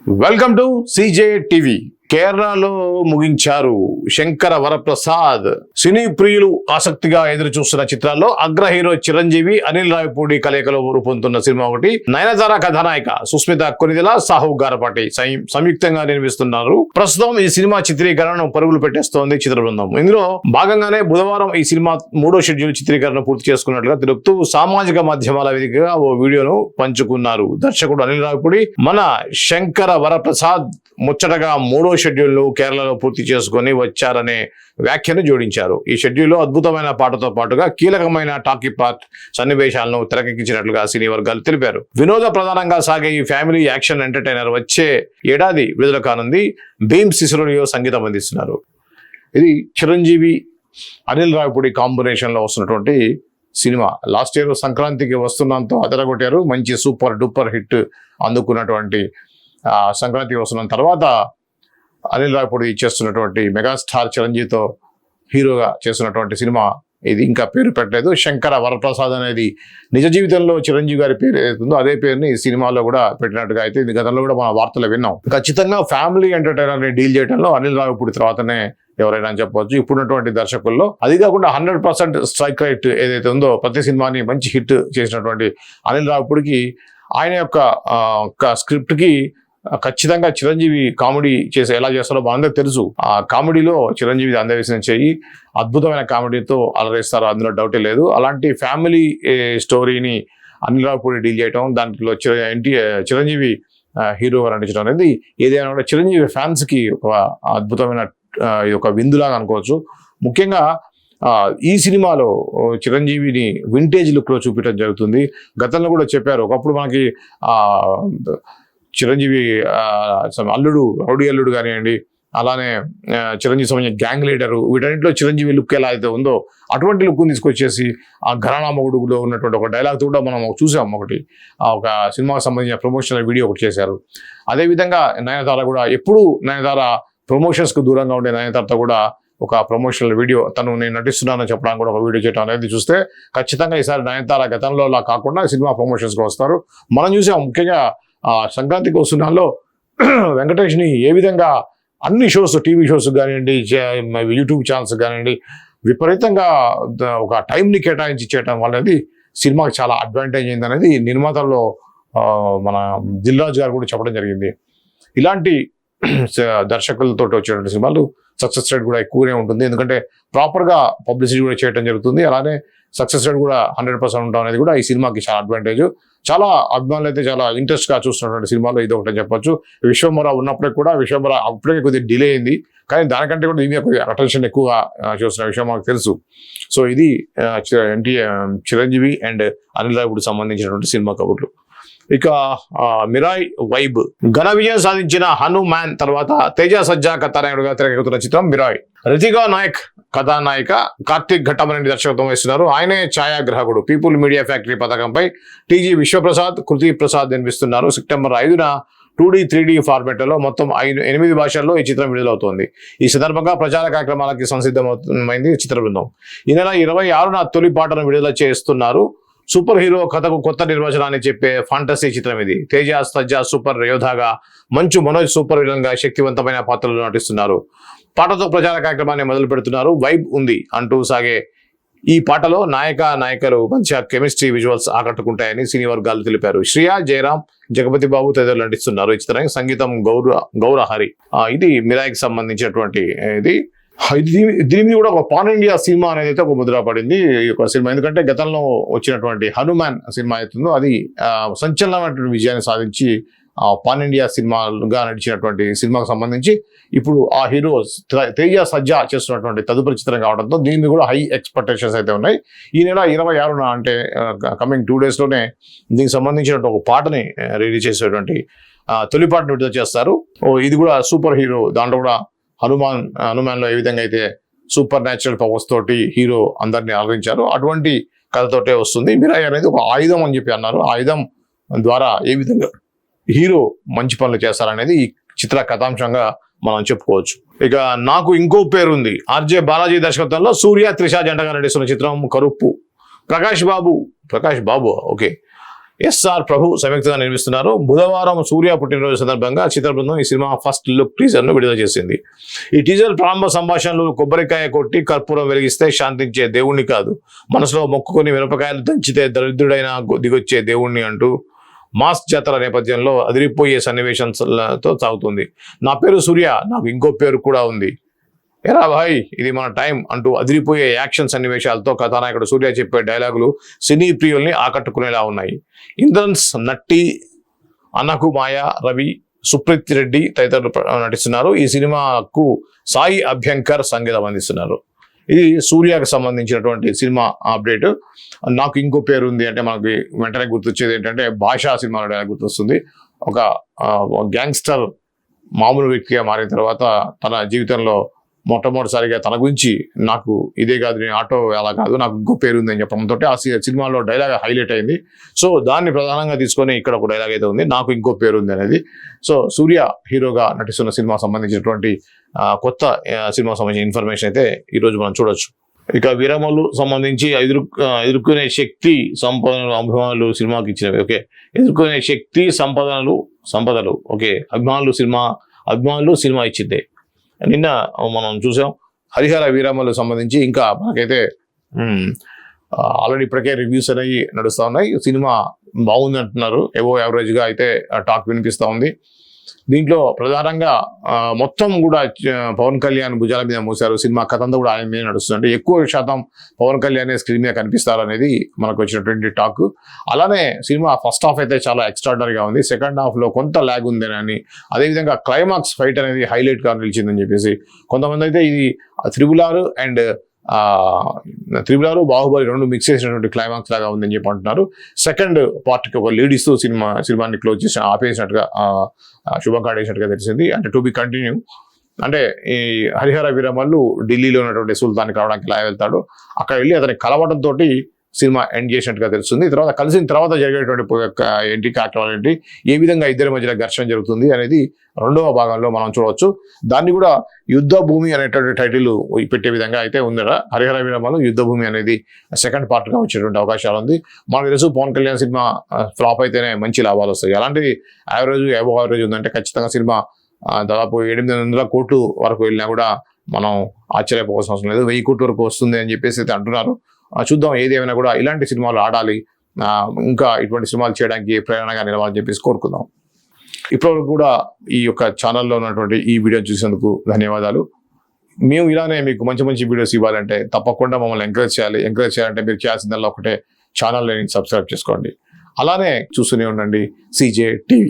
Welcome to CJ TV. కేరళలో ముగించారు శంకర వరప్రసాద్. సినీ ప్రియులు ఆసక్తిగా ఎదురు చూస్తున్న చిత్రాల్లో అగ్ర హీరో చిరంజీవి, అనిల్ రావిపూడి కలయికలో రూపొందుతున్న సినిమా ఒకటి. నయనతార కథానాయిక సుస్మిత కొనిదెల, సాహు గారపాటి సంయుక్తంగా నిర్మిస్తున్నారు. ప్రస్తుతం ఈ సినిమా చిత్రీకరణను పరుగులు పెట్టేస్తోంది చిత్ర బృందం. ఇందులో భాగంగానే బుధవారం ఈ సినిమా 3వ షెడ్యూల్ చిత్రీకరణ పూర్తి చేసుకున్నట్లుగా తెలుపుతూ సామాజిక మాధ్యమాల వేదికగా ఓ వీడియోను పంచుకున్నారు. దర్శకుడు అనిల్ రావిపూడి మన శంకర వరప్రసాద్ ముచ్చటగా 3వ షెడ్యూల్ కేరళలో పూర్తి చేసుకుని వచ్చారనే వ్యాఖ్యను జోడించారు. ఈ షెడ్యూల్లో అద్భుతమైన పాటతో పాటుగా కీలకమైన టాకీ పార్ట్ సన్నివేశాలను తెరకెక్కించినట్లుగా సినీ వర్గాలు తెలిపారు. వినోద ప్రధానంగా సాగే ఈ ఫ్యామిలీ యాక్షన్ ఎంటర్టైనర్ వచ్చే ఏడాది విడుదల కానుంది. భీమ్ సిసిరోనియో సంగీతం అందిస్తున్నారు. ఇది చిరంజీవి, అనిల్ రావిపూడి కాంబినేషన్ లో వస్తున్నటువంటి సినిమా. లాస్ట్ ఇయర్ సంక్రాంతికి వస్తున్నంతో అదరగొట్టారు. మంచి సూపర్ డూపర్ హిట్ అందుకున్నటువంటి సంక్రాంతికి వస్తున్న తర్వాత అనిల్ రావిపూడి చేస్తున్నటువంటి మెగాస్టార్ చిరంజీవితో హీరోగా చేస్తున్నటువంటి సినిమా ఇది. ఇంకా పేరు పెట్టలేదు. శంకర వరప్రసాద్ అనేది నిజ జీవితంలో చిరంజీవి గారి పేరు ఏదైతుందో అదే పేరుని ఈ సినిమాలో కూడా పెట్టినట్టుగా అయితే ఇది గతంలో కూడా మన వార్తలు విన్నాం. ఖచ్చితంగా ఫ్యామిలీ ఎంటర్టైనర్ ని డీల్ చేయడంలో అనిల్ రావిపూడి తర్వాతనే ఎవరైనా చెప్పవచ్చు ఇప్పుడున్నటువంటి దర్శకుల్లో. అది కాకుండా 100% స్ట్రైక్ రైట్ ఏదైతే ఉందో ప్రతి సినిమాని మంచి హిట్ చేసినటువంటి అనిల్ రావిపూడికి ఆయన యొక్క స్క్రిప్ట్ కి ఖచ్చితంగా చిరంజీవి కామెడీ చేసి ఎలా చేస్తారో మనందరూ తెలుసు. ఆ కామెడీలో చిరంజీవి అందవేసిన చెయ్యి అద్భుతమైన కామెడీతో అలరేస్తారు, అందులో డౌటే లేదు. అలాంటి ఫ్యామిలీ స్టోరీని అనిల్ రావిపూడి డీల్ చేయటం, దాంట్లో చిరంజీవి హీరోగా నటించడం అనేది ఏదైనా కూడా చిరంజీవి ఫ్యాన్స్ కి ఒక అద్భుతమైన ఒక విందులాగా అనుకోవచ్చు. ముఖ్యంగా ఈ సినిమాలో చిరంజీవిని వింటేజ్ లుక్ లో చూపించడం జరుగుతుంది. గతంలో కూడా చెప్పారు, ఒకప్పుడు మనకి చిరంజీవి అల్లుడు, రౌడీ అల్లుడు కానివ్వండి, అలానే చిరంజీవి సంబంధించిన గ్యాంగ్ లీడరు, వీటన్నింటిలో చిరంజీవి లుక్ ఎలా అయితే ఉందో అటువంటి లుక్ తీసుకొచ్చేసి ఆ ఘరానా మొగుడులో ఉన్నటువంటి ఒక డైలాగ్ కూడా మనం చూసాం. ఒక సినిమాకి సంబంధించిన ప్రమోషనల్ వీడియో ఒకటి చేశారు. అదేవిధంగా నయనతార కూడా ఎప్పుడు నయనతార ప్రమోషన్స్ కు దూరంగా ఉండే నయనతారతో కూడా ఒక ప్రమోషనల్ వీడియో నేను నటిస్తున్నానని చెప్పడానికి కూడా ఒక వీడియో చేయడం అనేది చూస్తే ఖచ్చితంగా ఈసారి నయనతార గతంలో అలా కాకుండా సినిమా ప్రమోషన్స్ కు వస్తారు. మనం చూసాం ముఖ్యంగా సంక్రాంతికి వస్తున్నాల్లో వెంకటేష్ని ఏ విధంగా అన్ని షోస్, టీవీ షోస్ కానివ్వండి, యూట్యూబ్ ఛానల్స్ కానివ్వండి విపరీతంగా ఒక టైంని కేటాయించి చేయడం అనేది సినిమాకి చాలా అడ్వాంటేజ్ అయింది అనేది నిర్మాతల్లో మన దిల్రాజు గారు కూడా చెప్పడం జరిగింది. ఇలాంటి దర్శకులతో వచ్చేటువంటి సినిమాలు సక్సెస్ రేట్ కూడా ఎక్కువనే ఉంటుంది. ఎందుకంటే ప్రాపర్గా పబ్లిసిటీ కూడా చేయడం జరుగుతుంది. అలానే సక్సెస్ రేట్ కూడా 100% ఉండడం అనేది కూడా ఈ సినిమాకి చాలా అడ్వాంటేజ్. చాలా అభిమానులు అయితే చాలా ఇంట్రెస్ట్ గా చూస్తున్నటువంటి సినిమాలో ఇది ఒకటి చెప్పొచ్చు. విశ్వంబర ఉన్నప్పటికీ కూడా విశ్వంబర అప్పటికే కొద్దిగా డిలే అయింది, కానీ దానికంటే కూడా దీని కొద్దిగా అటెన్షన్ ఎక్కువగా చూస్తున్న విషయం మాకు తెలుసు. సో ఇది చిరంజీవి అండ్ అనిల్ రావిపూడి సంబంధించినటువంటి సినిమా కబుర్లు. ఇక మిరాయ్ వైబ్ ఘన విజయం సాధించిన హనుమాన్ తర్వాత తేజ సజ్జా కథానాయకుడుగా తెరకెక్కుతున్న చిత్రం మిరాయ్. రితికా నాయక్ కథానాయిక, కార్తిక్ ఘట్టమనేని దర్శకత్వం వహిస్తున్నారు. ఆయనే ఛాయాగ్రాహకుడు. పీపుల్ మీడియా ఫ్యాక్టరీ పథకంపై టీజీ విశ్వప్రసాద్, కృతి ప్రసాద్ నిర్మిస్తున్నారు. సెప్టెంబర్ 5న 2D 3D ఫార్మాట్లలో మొత్తం 8 భాషల్లో ఈ చిత్రం విడుదలవుతోంది. ఈ సందర్భంగా ప్రచార కార్యక్రమాలకి సంసిద్ధమైంది చిత్ర బృందం. ఈ నెల 26న తొలి పాటను విడుదల చేస్తున్నారు. సూపర్ హీరో కథకు కొత్త నిర్వచనాన్ని చెప్పే ఫాంటసీ చిత్రం ఇది. తేజ సజ్జా super యోధాగా, Manchu Manoj super villain గా శక్తివంతమైన పాత్రలు నటిస్తున్నారు. పాటతో ప్రచార కార్యక్రమాన్ని మొదలు పెడుతున్నారు. వైబ్ ఉంది అంటూ సాగే ఈ పాటలో నాయకులు మంచి కెమిస్ట్రీ, విజువల్స్ ఆకట్టుకుంటాయని సినీ వర్గాలు తెలిపారు. శ్రియా, జయరాం, జగపతి బాబు తదితరులు నటిస్తున్నారు. ఈ చిత్రానికి సంగీతం గౌరహరి. ఇది మిరాయికి సంబంధించినటువంటి ఇది. దీని మీద కూడా ఒక పాన్ ఇండియా సినిమా అనేది అయితే ఒక ముద్ర పడింది ఈ యొక్క సినిమా. ఎందుకంటే గతంలో వచ్చినటువంటి హనుమాన్ సినిమా అవుతుందో అది సంచలనమైనటువంటి విజయాన్ని సాధించి పాన్ ఇండియా సినిమాగా నడిచినటువంటి సినిమాకు సంబంధించి ఇప్పుడు ఆ హీరో తేజ సజ్జా చేస్తున్నటువంటి తదుపరి చిత్రం కావడంతో దీని మీద కూడా హై ఎక్స్పెక్టేషన్స్ అయితే ఉన్నాయి. ఈ నెల 26న అంటే కమింగ్ 2 days లోనే దీనికి సంబంధించినటువంటి ఒక పాటని రిలీజ్ చేసేటువంటి తొలి పాటను విడుదల చేస్తారు. ఇది కూడా సూపర్ హీరో. దాంట్లో కూడా హనుమాన్ లో ఏ విధంగా అయితే సూపర్ న్యాచురల్ పవర్స్ తోటి హీరో అందరినీ ఆదరించారు, అటువంటి కథతోటే వస్తుంది. మిరాయ్ అనేది ఒక ఆయుధం అని చెప్పి అన్నారు. ఆయుధం ద్వారా ఏ విధంగా హీరో మంచి పనులు చేస్తారనేది ఈ చిత్ర కథాంశంగా మనం చెప్పుకోవచ్చు. ఇక నాకు ఇంకో పేరు ఉంది. ఆర్జే బాలాజీ దర్శకత్వంలో సూర్య, త్రిష జంటగా నటిస్తున్న చిత్రం కరుప్పు. ప్రకాష్ బాబు ఓకే ఎస్ఆర్ ప్రభు సంయుక్తంగా నిర్మిస్తున్నారు. బుధవారం సూర్య పుట్టినరోజు సందర్భంగా చిత్ర బృందం ఈ సినిమా ఫస్ట్ లుక్ టీజర్ను విడుదల చేసింది. ఈ టీజర్ ప్రారంభ సంభాషణలు కొబ్బరికాయ కొట్టి కర్పూరం వెలిగిస్తే శాంతించే దేవుణ్ణి కాదు, మనసులో మొక్కుకొని మిరపకాయలు దంచితే దరిద్రుడైన దిగొచ్చే దేవుణ్ణి అంటూ మాస్ జాతర నేపథ్యంలో అదిరిపోయే సన్నివేశాలతో సాగుతుంది. నా పేరు సూర్య, నాకు ఇంకో పేరు కూడా ఉంది, ఎరా భాయ్ ఇది మన టైం అంటూ అదిరిపోయే యాక్షన్ సన్నివేశాలతో కథానాయకుడు సూర్య చెప్పే డైలాగులు సినీ ప్రియుల్ని ఆకట్టుకునేలా ఉన్నాయి. ఇంద్రన్స్, నట్టి, అన్నకు మాయ, రవి, సుప్రీత్ రెడ్డి తదితరులు నటిస్తున్నారు. ఈ సినిమాకు సాయి అభ్యంకర్ సంగీతం అందిస్తున్నారు. ఇది సూర్యకు సంబంధించినటువంటి సినిమా అప్డేట్. నాకు ఇంకో పేరు ఉంది అంటే మనకి వెంటనే గుర్తొచ్చేది ఏంటంటే భాషా సినిమాలో డైలాగ్ గుర్తొస్తుంది. ఒక గ్యాంగ్స్టర్ మామూలు వ్యక్తిగా మారిన తర్వాత తన జీవితంలో మొట్టమొదటిసారిగా తన గురించి నాకు ఇదే కాదు, నేను ఆటో అలా కాదు, నాకు ఇంకో పేరు ఉంది అని చెప్పడంతో ఆ సినిమాలో డైలాగ్ హైలైట్ అయింది. సో దాన్ని ప్రధానంగా తీసుకొని ఇక్కడ ఒక డైలాగ్ అయితే ఉంది, నాకు ఇంకో పేరు ఉంది అనేది. సో సూర్య హీరోగా నటిస్తున్న సినిమా సంబంధించినటువంటి కొత్త సినిమా సంబంధించిన ఇన్ఫర్మేషన్ అయితే ఈరోజు మనం చూడొచ్చు. ఇక విరమలు సంబంధించి ఎదుర్కొనే శక్తి సంపదలు అభిమానులు సినిమాకి ఇచ్చినవి. ఓకే, ఎదుర్కొనే శక్తి సంపదలు ఓకే, అభిమానులు సినిమా ఇచ్చింది. నిన్న మనం చూసాం హరిహర వీరమ్మలు సంబంధించి. ఇంకా మనకైతే ఆల్రెడీ ఇప్పటికే రివ్యూస్ అనేవి నడుస్తూ ఉన్నాయి. సినిమా బాగుంది అంటున్నారు, ఏవో యావరేజ్గా అయితే టాక్ వినిపిస్తూ ఉంది. దీంట్లో ప్రధానంగా మొత్తం కూడా పవన్ కళ్యాణ్ భుజాల మీద మోసారు. సినిమా కథ అంతా కూడా ఆయన మీద నడుస్తుంది. అంటే ఎక్కువ శాతం పవన్ కళ్యాణ్ స్క్రీన్ మీద కనిపిస్తారు అనేది మనకు వచ్చినటువంటి టాక్. అలానే సినిమా ఫస్ట్ హాఫ్ అయితే చాలా ఎక్స్ట్రాడనరీగా ఉంది, సెకండ్ హాఫ్లో కొంత ల్యాగ్ ఉందని, అదేవిధంగా క్లైమాక్స్ ఫైట్ అనేది హైలైట్గా నిలిచిందని చెప్పేసి కొంతమంది అయితే ఇది త్రిబుల్ బాహుబలి రెండు మిక్స్ చేసినటువంటి క్లైమాక్స్ లాగా ఉందని చెప్పి అంటున్నారు. సెకండ్ పార్ట్కి ఒక లీడ్ ఇస్తూ సినిమాని క్లోజ్ చేసి ఆపేసినట్టుగా శుభంగా వేసినట్టుగా తెలిసింది. అంటే టు బి కంటిన్యూ. అంటే ఈ హరిహర వీరమల్లు ఢిల్లీలో ఉన్నటువంటి సుల్తాన్కి రావడానికి ఎలా వెళ్తాడు, అక్కడ వెళ్ళి అతని కలవడంతో సినిమా ఎండ్ చేసినట్టుగా తెలుస్తుంది. తర్వాత కలిసిన తర్వాత జరిగేటువంటి ఏంటి కార్యక్రమాలు ఏంటి, ఏ విధంగా ఇద్దరి మధ్యలో ఘర్షణ జరుగుతుంది అనేది రెండవ భాగంలో మనం చూడవచ్చు. దాన్ని కూడా యుద్ధ భూమి అనేటువంటి టైటిల్ పెట్టే విధంగా అయితే ఉందట. హరిహర వీరమల్లు యుద్ధ భూమి అనేది సెకండ్ పార్ట్గా వచ్చేటువంటి అవకాశాలు ఉంది. మనకు తెలుసు పవన్ కళ్యాణ్ సినిమా ఫ్లాప్ అయితేనే మంచి లాభాలు వస్తాయి. అలాంటిది యావరేజ్ ఉందంటే ఖచ్చితంగా సినిమా దాదాపు 800 కోట్లు వరకు వెళ్ళినా కూడా మనం ఆశ్చర్యపోవాల్సిన అవసరం లేదు. 1000 కోట్ల వరకు వస్తుంది అని చెప్పేసి అయితే అంటున్నారు. చూద్దాం, ఏది ఏమైనా కూడా ఇలాంటి సినిమాలు ఆడాలి, ఇంకా ఇటువంటి సినిమాలు చేయడానికి ప్రేరణగా నిలవాలని చెప్పేసి కోరుకుందాం. ఇప్పటివరకు కూడా ఈ యొక్క ఛానల్లో ఉన్నటువంటి ఈ వీడియో చూసేందుకు ధన్యవాదాలు. మేము ఇలానే మీకు మంచి మంచి వీడియోస్ ఇవ్వాలంటే తప్పకుండా మమ్మల్ని ఎంకరేజ్ చేయాలంటే మీరు చేయాల్సిందల్లా ఒకటే, ఛానల్ని సబ్స్క్రైబ్ చేసుకోండి. అలానే చూస్తూనే ఉండండి CJ TV.